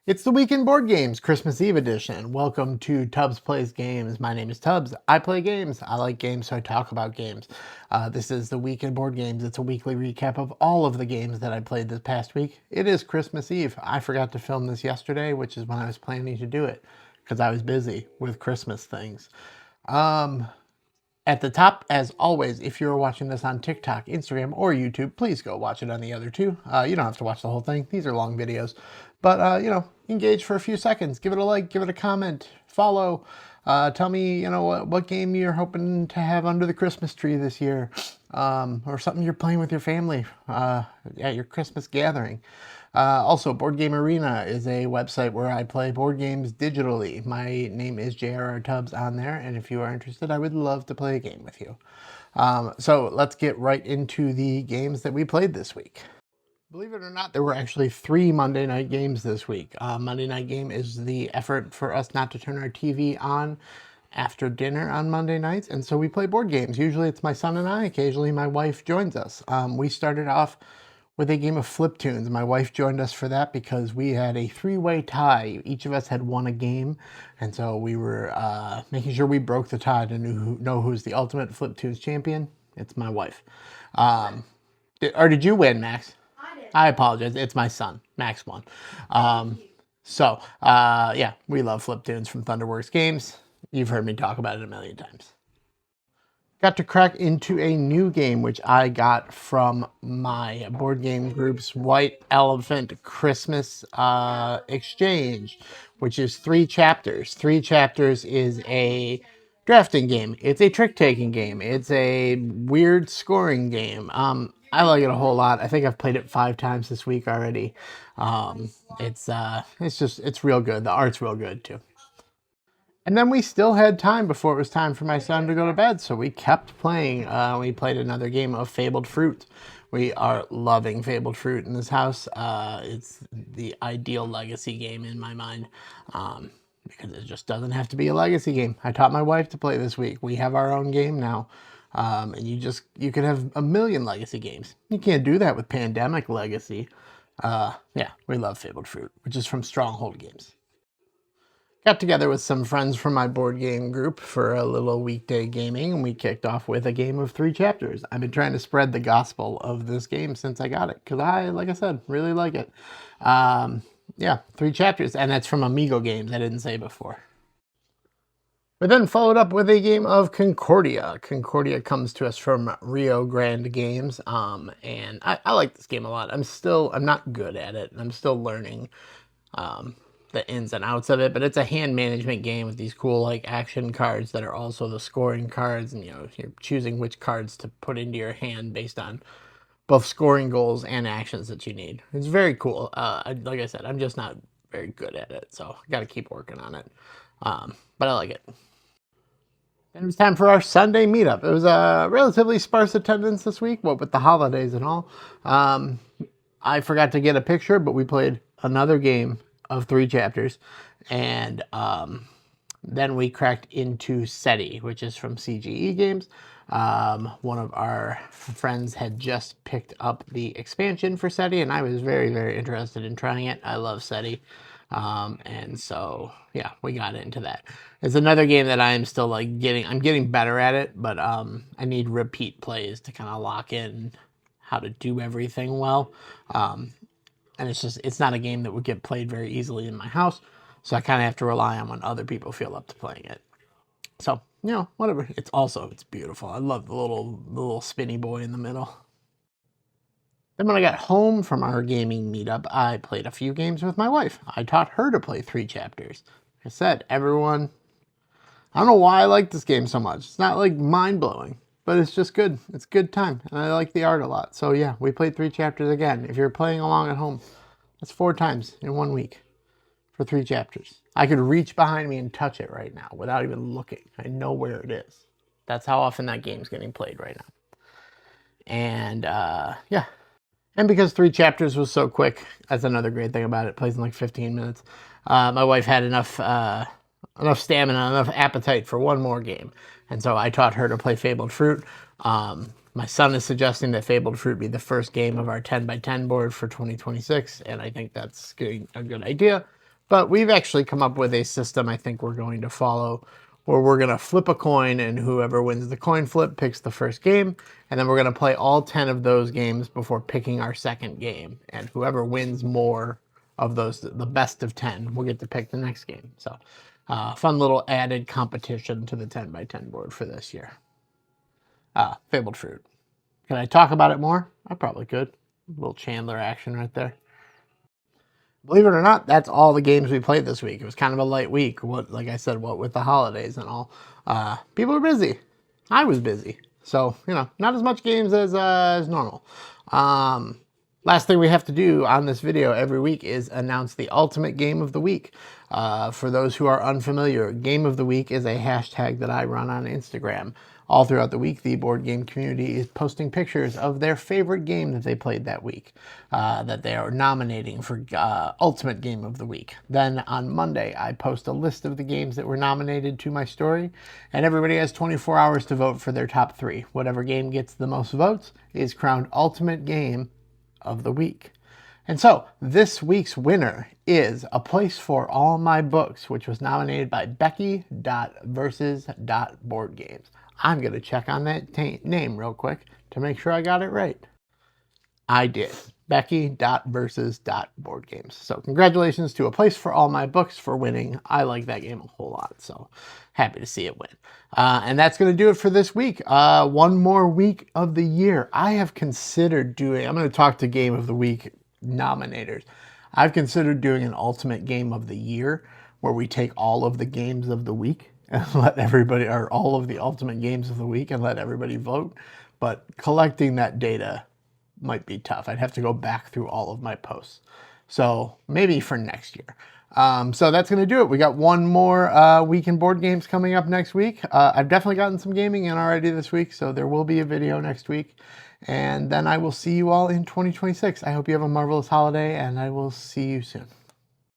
It's the Week in Board Games, Christmas Eve edition. Welcome to Tubbs Plays Games. My name is Tubbs. I play games. I like games, so I talk about games. This is the Week in Board Games. It's a weekly recap of all of the games that I played this past week. It is Christmas Eve. I forgot to film this yesterday, which is when I was planning to do it, because I was busy with Christmas things. At the top, as always, if you're watching this on TikTok, Instagram, or YouTube, please go watch it on the other two. You don't have to watch the whole thing. These are long videos. But, engage for a few seconds. Give it a like, give it a comment, follow. Tell me, what game you're hoping to have under the Christmas tree this year. Or something you're playing with your family at your Christmas gathering. Also, Board Game Arena is a website where I play board games digitally. My name is J.R.R. Tubbs on there, and if you are interested, I would love to play a game with you. So let's get right into the games that we played this week. Believe it or not, there were actually 3 Monday night games this week. Monday night game is the effort for us not to turn our TV on after dinner on Monday nights, and so we play board games. Usually it's my son and I. Occasionally my wife joins us. We started off with a game of Flip Tunes. My wife joined us for that because we had a 3-way tie. Each of us had won a game, and so we were making sure we broke the tie to know who's the ultimate Flip Tunes champion. It's my wife. Or did you win, Max? I apologize. It's my son. Max won. Yeah, we love Flip Tunes from Thunderworks Games. You've heard me talk about it a million times. Got to crack into a new game, which I got from my board game group's White Elephant Christmas exchange, which is 3 chapters. 3 chapters is a drafting game. It's a trick-taking game. It's a weird scoring game. I like it a whole lot. I think I've played it 5 times this week already. It's real good. The art's real good too. And then we still had time before it was time for my son to go to bed, so we kept playing. We played another game of Fabled Fruit. We are loving Fabled Fruit in this house. It's the ideal legacy game in my mind, because it just doesn't have to be a legacy game. I taught my wife to play this week. We have our own game now, and you could have a million legacy games. You can't do that with Pandemic Legacy. Yeah, we love Fabled Fruit, which is from Stronghold Games. Got together with some friends from my board game group for a little weekday gaming, and we kicked off with a game of 3 chapters. I've been trying to spread the gospel of this game since I got it, because like I said, really like it. Yeah, 3 chapters, and that's from Amigo Games, I didn't say before. We then followed up with a game of Concordia. Concordia comes to us from Rio Grande Games, and I like this game a lot. I'm not good at it, and I'm still learning the ins and outs of it, but it's a hand management game with these cool like action cards that are also the scoring cards, and you're choosing which cards to put into your hand based on both scoring goals and actions that you need. It's very cool. Like I said, I'm just not very good at it, so I got to keep working on it. But I like it. Then it was time for our Sunday meetup. It was a relatively sparse attendance this week, what with the holidays and all. I forgot to get a picture, but we played another game of 3 chapters, and then we cracked into SETI, which is from CGE Games. One of our friends had just picked up the expansion for SETI, and I was very, very interested in trying it. I love SETI, and so yeah, we got into that. It's another game that I'm still I'm getting better at it, but I need repeat plays to kind of lock in how to do everything well. And it's not a game that would get played very easily in my house, so I kind of have to rely on when other people feel up to playing it. So, whatever. It's beautiful. I love the little spinny boy in the middle. Then when I got home from our gaming meetup, I played a few games with my wife. I taught her to play 3 chapters. Like I said, I don't know why I like this game so much. It's not like mind-blowing, but it's just good. It's a good time, and I like the art a lot. So yeah, we played 3 chapters again. If you're playing along at home, that's 4 times in 1 week for 3 chapters. I could reach behind me and touch it right now without even looking. I know where it is. That's how often that game's getting played right now. And yeah. And because 3 chapters was so quick, that's another great thing about it. It plays in like 15 minutes. My wife had enough stamina, enough appetite for 1 more game. And so I taught her to play Fabled Fruit. My son is suggesting that Fabled Fruit be the first game of our 10x10 board for 2026, and I think that's a good idea. But we've actually come up with a system I think we're going to follow, where we're going to flip a coin, and whoever wins the coin flip picks the first game, and then we're going to play all 10 of those games before picking our second game, and whoever wins more of those, the best of 10, will get to pick the next game. So fun little added competition to the 10 by 10 board for this year. Fabled Fruit. Can I talk about it more? I probably could. A little Chandler action right there. Believe it or not, that's all the games we played this week. It was kind of a light week. Like I said, what with the holidays and all, people were busy. I was busy, so not as much games as normal. Last thing we have to do on this video every week is announce the ultimate game of the week. For those who are unfamiliar, Game of the Week is a hashtag that I run on Instagram. All throughout the week, the board game community is posting pictures of their favorite game that they played that week, that they are nominating for Ultimate Game of the Week. Then on Monday, I post a list of the games that were nominated to my story, and everybody has 24 hours to vote for their top 3. Whatever game gets the most votes is crowned Ultimate Game of the Week. And so this week's winner is A Place for All My Books, which was nominated by Becky.versus.boardgames. I'm going to check on that name real quick to make sure I got it right. I did. Becky.versus.boardgames. So congratulations to A Place for All My Books for winning. I like that game a whole lot, so happy to see it win. And that's going to do it for this week. One more week of the year. I have considered doing, I'm going to talk to Game of the Week nominators. I've considered doing an ultimate game of the year where we take all of the games of the week and let everybody, or all of the ultimate games of the week, and let everybody vote. But collecting that data might be tough. I'd have to go back through all of my posts. So maybe for next year. So that's going to do it. We got one more week in board games coming up next week. I've definitely gotten some gaming in already this week, so there will be a video next week. And then I will see you all in 2026. I hope you have a marvelous holiday, and I will see you soon.